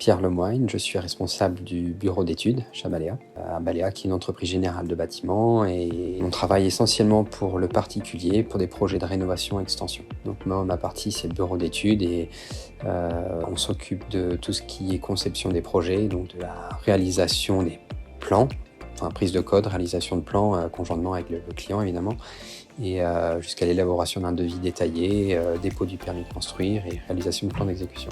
Pierre Lemoine, je suis responsable du bureau d'études chez Abalea. Abalea qui est une entreprise générale de bâtiments et on travaille essentiellement pour le particulier, pour des projets de rénovation et extension. Donc moi, ma partie c'est le bureau d'études et on s'occupe de tout ce qui est conception des projets, donc de la réalisation des plans, enfin prise de code, réalisation de plans conjointement avec le client évidemment, et jusqu'à l'élaboration d'un devis détaillé, dépôt du permis de construire et réalisation de plans d'exécution.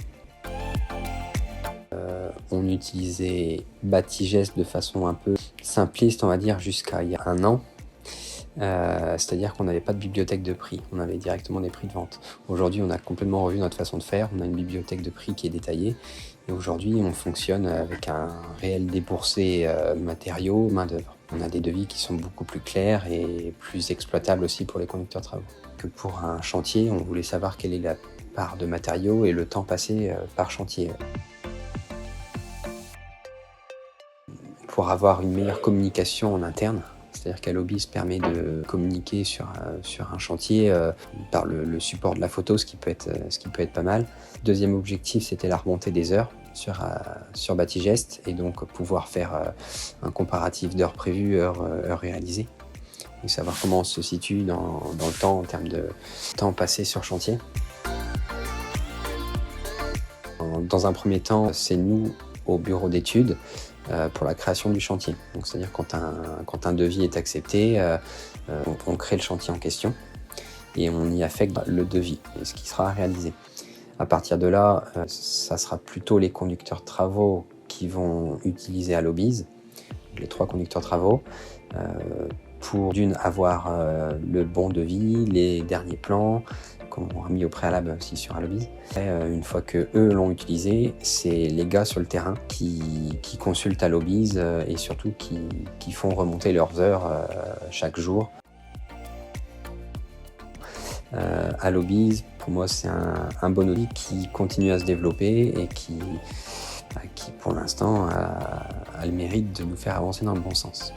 On utilisait Batigest de façon un peu simpliste, on va dire, jusqu'à il y a 1 an. C'est-à-dire qu'on n'avait pas de bibliothèque de prix, on avait directement des prix de vente. Aujourd'hui, on a complètement revu notre façon de faire, on a une bibliothèque de prix qui est détaillée. Et aujourd'hui, on fonctionne avec un réel déboursé matériaux, main-d'œuvre. On a des devis qui sont beaucoup plus clairs et plus exploitables aussi pour les conducteurs de travaux. Que pour un chantier, on voulait savoir quelle est la part de matériaux et le temps passé par chantier. Pour avoir une meilleure communication en interne, c'est-à-dire qu'Allobis permet de communiquer sur un chantier par le support de la photo, ce qui peut être pas mal. Deuxième objectif, c'était la remontée des heures sur Batigest et donc pouvoir faire un comparatif d'heures prévues, heures réalisées et savoir comment on se situe dans le temps en termes de temps passé sur chantier. Dans un premier temps, c'est nous, au bureau d'études, pour la création du chantier. Donc, c'est-à-dire quand un devis est accepté, on crée le chantier en question et on y affecte le devis et ce qui sera réalisé. À partir de là, ça sera plutôt les conducteurs de travaux qui vont utiliser Allobis, les 3 conducteurs de travaux, pour avoir le bon devis, les derniers plans, qu'on a mis au préalable aussi sur Allobis. Une fois que eux l'ont utilisé, c'est les gars sur le terrain qui consultent Allobis et surtout qui font remonter leurs heures chaque jour. Allobis, pour moi, c'est un bon outil qui continue à se développer et qui pour l'instant, a le mérite de nous faire avancer dans le bon sens.